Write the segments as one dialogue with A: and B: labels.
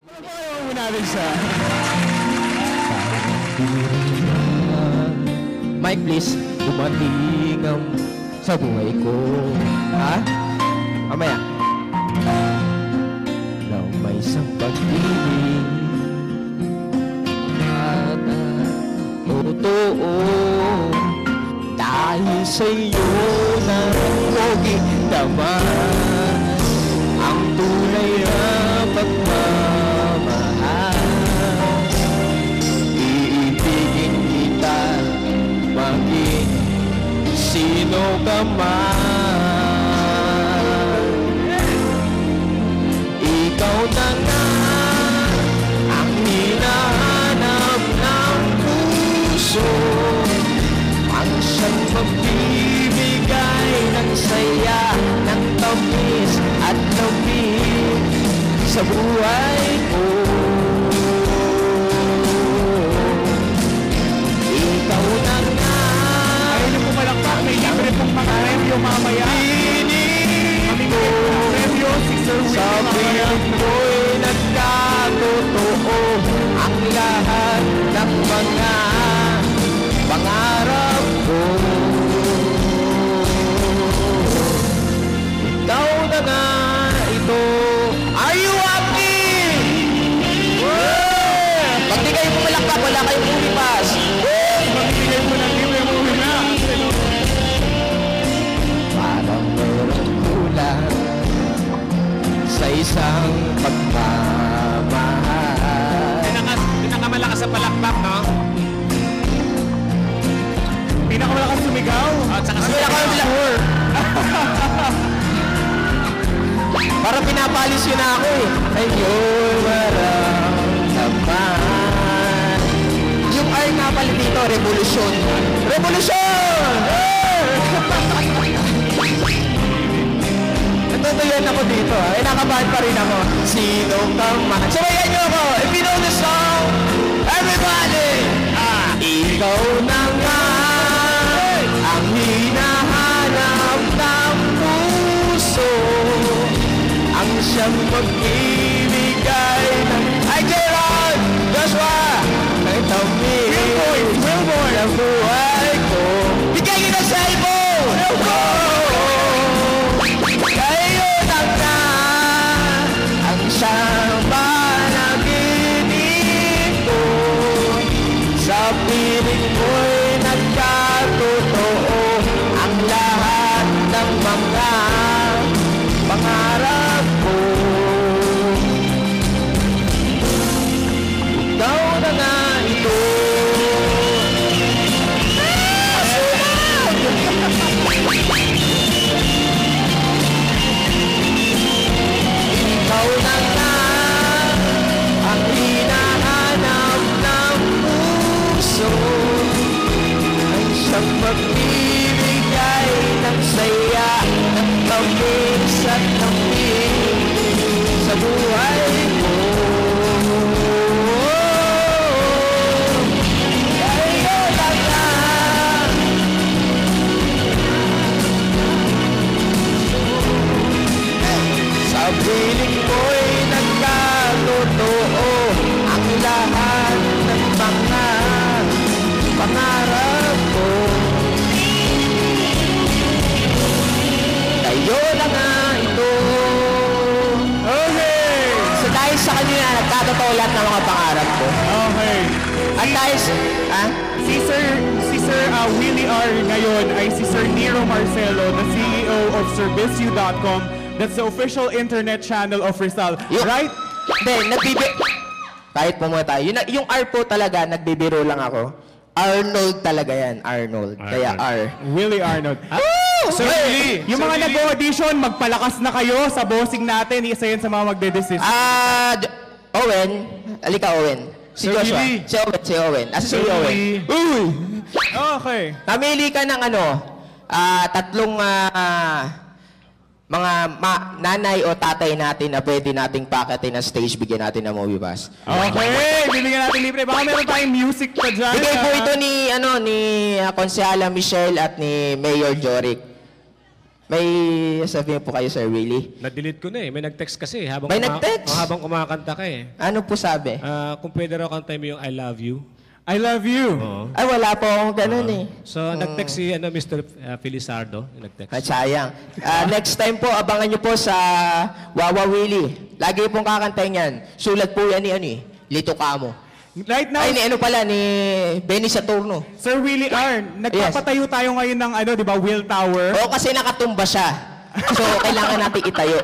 A: Ayaw mo natin siya.
B: Mike, please. Dumating ang sa buhay ko. Ha? Mamaya. Na may isang pag-ibig at totoo dahil sa iyo na pogi naman ang tunay na pagmamahal. Iibigin kita maging sino ka man. Ikaw na nga ang hinahanap ng puso, ang siyang magbibigay ng saya, ng tamis at lamig sa buhay ko. Ikaw na nga.
A: Ayaw niyo pumalakpak. May libre pong mga premyo mamaya. Aming premyo, si Sir Will.
B: Sa piling ko'y nagkatotoo ang lahat ng mga pangarap ko. Ikaw na nga ito. Are you happy? Pag di kayo pumalakpak, wala kayong movie pass.
A: Magbibigay mo ng libre movie na.
B: Parang mayroong kulang sa isang pagmamahal.
C: Pinakamalakas sa palakpak, no?
A: Pinakamalakas sumigaw.
C: At saka
B: Ano na kayo sila? Parang pinapalis yun na ako eh. Ayun, maramdaman. Yung R nga pala dito, revolusyon. Revolusyon! Natutuyan ako dito ha. Nakabahan pa rin ako. Sino ka man? Sabayan niyo ako. If you know the song, everybody! Ikaw na nga ang hinahanap ng puso, ang siyang magbibigay ng ay Gerald! Joshua! Ng tamis ng buhay ko. Bigay kita sa cellphone! Kayo na nga ang siyang panaginip ko. Sa piling ko'y nagkatotoo ang lahat ng mga pangarap ko. Ikaw na nga ito. Ikaw na nga ang hinahanap ng puso, ang siyang magbibigay ng saya, ng tamis at lamig sa buhay ko. Kayo na nga. Sa piling ko'y nagkatotoo ang lahat ng mga pangarap ko. Kayo na nga ito.
A: Okay.
B: So dahil sa kanya, nagkatotoo lahat ng mga pangarap ko.
A: Okay.
B: At dahil
A: Si Sir Willie R. ngayon ay si Sir Nero Marcelo, the CEO of Servicio.com. That's the official internet channel of Rizal. Right?
B: Hindi, kahit po muna tayo. Yung R po talaga, nagbibiro lang ako. Arnold talaga yan, Arnold. Kaya R.
A: Willie Arnold.
C: Sir Willie!
A: Yung mga nag-audition, magpalakas na kayo sa bossing natin. Isa yan sa mga magde-desist.
B: Owen. Alika, Owen. Si
C: Sir
B: Joshua.
C: Willie.
B: Si Owen. Si Owen.
C: Willie.
B: Uy!
A: Okay.
B: Namili ka ng tatlong mga nanay o tatay natin na pwede nating pakatin na stage, bigyan natin ng movie pass.
A: Okay, bibigyan natin libre. Baka meron tayong music pa dyan.
B: Bigay po ito ni Konsehala Michelle at ni Mayor Joric. May sabihin po kayo, Sir Willie.
C: Na-delete ko na eh. May nag-text kasi habang,
B: May nag-text?
C: habang kumakanta ka eh.
B: Ano po sabi?
C: Kung pwede raw kantahin mo yung I love you.
A: I love you.
C: Oo.
B: Ay, wala po akong ganun eh.
C: So, nag-text si Mr. Felizardo. Yung nag-text.
B: At sayang. Next time po, abangan nyo po sa Wawa Willie. Lagi pong kakantahin yan. Sulat po yan ni Lito Camo.
A: Right now,
B: Ay, ni ano pala, ni Benny Saturno.
A: Sir Willie R, nagpapatayo tayo ngayon ng ano, di ba, Will Tower.
B: Oo, kasi nakatumba siya. So, kailangan natin itayo.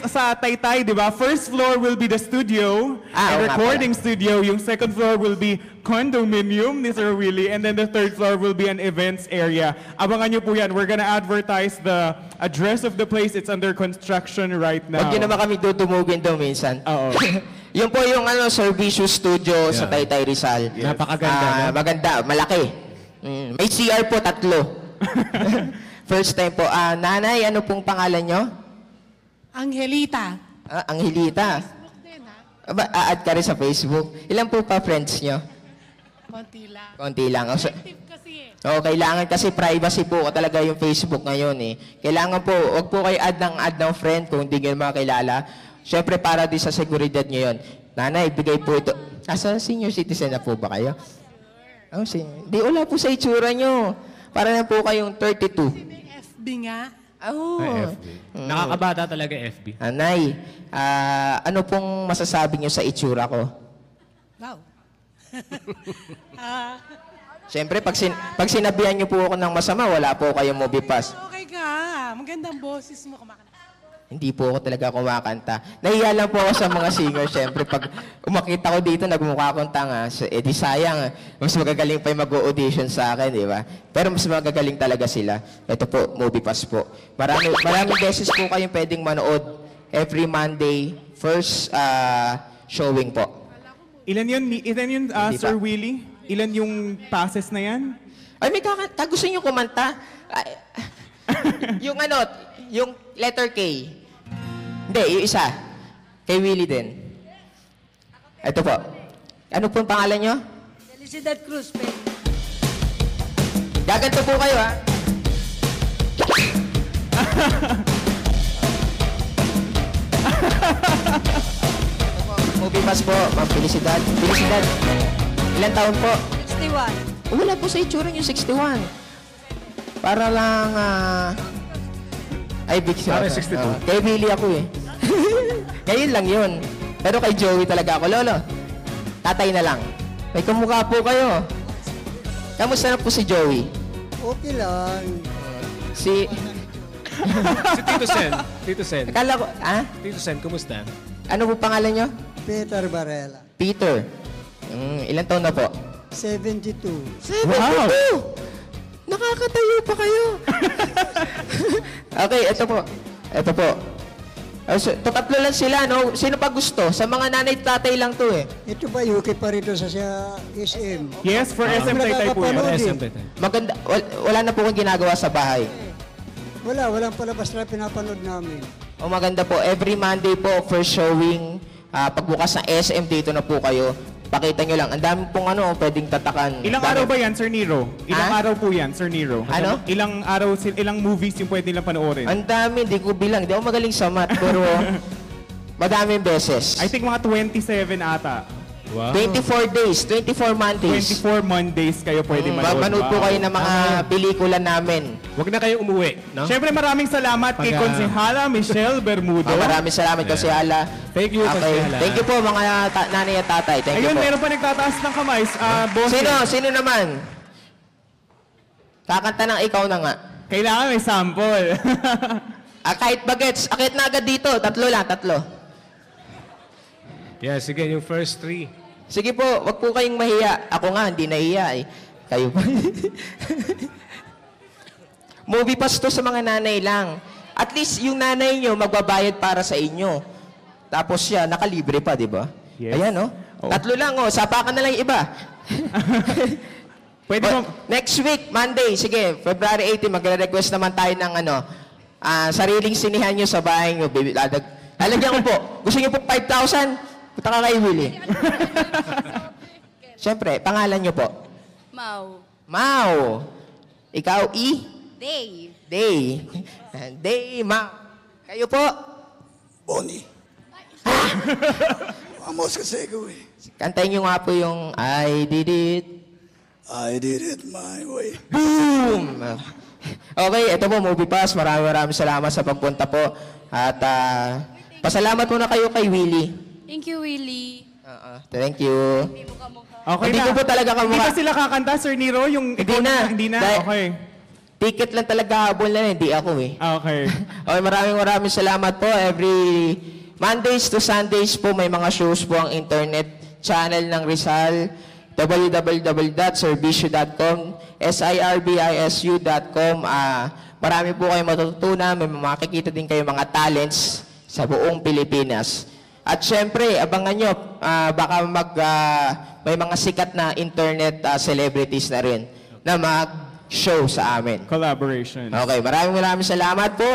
A: Sa Taytay, di ba, first floor will be the studio
B: Ah,
A: and
B: oo nga
A: recording studio. Yung second floor will be condominium ni Sir Willie. And then the third floor will be an events area. Abangan nyo po yan. We're gonna advertise the address of the place. It's under construction right now.
B: Huwag nyo naman kami tutumugin daw minsan.
A: Oo.
B: Yun po yung Servicio Studio sa Taytay Rizal.
C: Napakaganda, no?
B: Maganda, malaki. May CR po, 3. First time po. Nanay, ano pong pangalan nyo?
D: Angelita.
B: Angelita.
D: Facebook din, ha?
B: Add ka rin sa Facebook. Ilan po pa friends nyo?
D: Konti lang.
B: Konti lang.
D: Active kasi eh.
B: Kailangan kasi privacy po talaga yung Facebook ngayon eh. Kailangan po, wag po kayo add ng friend kung hindi nyo makakilala. Siyempre para din sa seguridad nyo yun. Nanay, bigay po ito. Senior citizen na po ba kayo? Senior. Di, wala po sa itsura nyo. Para na po kayong 32.
D: May FB nga.
C: Ay, FB. Nakakabata talaga FB.
B: Nanay, ano pong masasabi nyo sa itsura ko?
D: Wow.
B: Siyempre, pag sinabihan nyo po ako ng masama, wala po kayong movie pass.
D: Okay ka. Magandang boses mo kumakanta.
B: Hindi po ako talaga kumakanta. Nahiya lang po ako sa mga singer. Siyempre, pag umakita ko dito, nagmukha akong tanga. Di sayang. Mas magagaling pa yung mag-audition sa akin, di ba? Pero mas magagaling talaga sila. Ito po, movie pass po. Maraming beses po kayong pwedeng manood. Every Monday, first showing po.
A: Ilan yun,
B: Hindi
A: Sir
B: pa.
A: Willie? Ilan yung passes na yan?
B: Ay, may gusto nyo kumanta? Ay, yung letter K. Hindi, yung isa. Kay Willie din. Ito po. Ano po ang pangalan nyo?
D: Felicidad Cruz, pe.
B: Gaganto po kayo, ha? Movie pass po, Ma'am Felicidad. Felicidad. Ilan taon po?
D: 61.
B: Wala po sa itsura niyo, 61. Para lang, ay, big shot.
C: Para 62.
B: Kay Billy ako eh. Ngayon lang yun. Pero kay Joey talaga ako. Lolo, tatay na lang. May kamukha po kayo. Kamusta na po si Joey?
E: Okay lang.
B: Si...
C: Si Tito Sen. Tito Sen.
B: Akala ko,
C: Tito Sen, kumusta?
B: Ano po pangalan niyo?
E: Peter Varela.
B: Peter. Ilan taon na po?
E: 72.
B: 72! Nakakatayo pa kayo. Okay, ito po. Ito po. Tatlo lang sila, no? Sino pa gusto? Sa mga nanay tatay lang to eh.
E: Ito ba UK pa rito sa SM?
A: Yes, for SM Taytay po yan.
E: Nakakapanood.
C: SM Taytay.
B: Maganda, wala na po kong ginagawa sa bahay.
E: Walang palabas na pinapanood namin.
B: O maganda po, every Monday po, first showing, pagbukas ng SM, dito na po kayo. Pakita nyo lang, ang dami pong pwedeng tatakan.
A: Ilang araw ba yan, Sir Nero? Ilang
B: Ha?
A: araw po yan, Sir Nero?
B: Ano?
A: Ilang araw, ilang movies yung pwede nilang panoorin?
B: Ang dami, di ko bilang. Di ako magaling sa math, pero madaming beses.
A: I think mga 27 ata.
C: Wow.
B: 24 days, 24 Mondays.
A: 24 Mondays kayo pwede manood.
B: Manood po
A: Wow.
B: kayo ng mga pelikula namin.
C: Huwag na kayong umuwi, no?
A: Siyempre maraming salamat kay
C: Pag,
A: Konsehala Michelle Bermudo.
B: Maraming salamat kasi Ala.
C: Thank you,
B: Okay.
C: Konsehala.
B: Thank you po mga nanay at tatay. Thank
A: Ayun,
B: you po.
A: meron pa nagtataas ng kamay. Boss.
B: Sino naman? Kakanta ng ikaw na nga.
A: Kailangan may sample.
B: Kahit bagets, akit na agad dito. Tatlo.
C: Yeah, sige, yung first 3.
B: Sige po, wag po kayong mahiya. Ako nga, hindi nahiya eh. Kayo pa. Movie pass to sa mga nanay lang. At least yung nanay nyo magbabayad para sa inyo. Tapos siya, nakalibre pa, di ba?
A: Yes.
B: Ayan, no?
A: Oh.
B: Tatlo lang, sapa ka na lang yung iba.
A: Pwede mo,
B: Next week, Monday, sige, February 18, magre-request naman tayo ng sariling sinihan nyo sa bahay nyo. Lalagyan ko po. Gusto nyo po 5,000? Punta ka kay Willie. Siyempre, pangalan nyo po.
F: Mau.
B: Mau. Ikaw,
F: Day.
B: Day. Day, ma'am. Kayo po.
F: Bonnie. Amos kasi ko eh.
B: Kantayin niyo nga po yung I did it.
F: I did it my way.
B: Boom! Okay, ito po, Movie Pass. Maraming salamat sa pagpunta po. At pasalamat muna kayo kay Willie.
G: Thank you, Willie.
B: Thank you.
A: Okay
B: Hindi
A: na.
B: ko po talaga
A: Hindi
B: kamukha.
A: ba sila kakanta, Sir Nero? Yung
B: Hindi na.
A: Hindi na?
B: Dahil-
A: Okay.
B: Ticket lang talaga habol na hindi ako eh.
A: Okay.
B: Okay, maraming salamat po. Every Mondays to Sundays po may mga shows po ang internet channel ng Rizal, www.servicio.com, sirbisu.com. Marami po kayong matututunan, may makikita din kayo mga talents sa buong Pilipinas. At syempre, abangan nyo, baka may mga sikat na internet celebrities na rin na mag-show sa amin.
A: Collaboration.
B: Okay, maraming salamat po.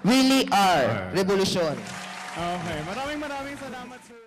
B: Willie R. Revolution.
A: Okay. Maraming salamat, Sir.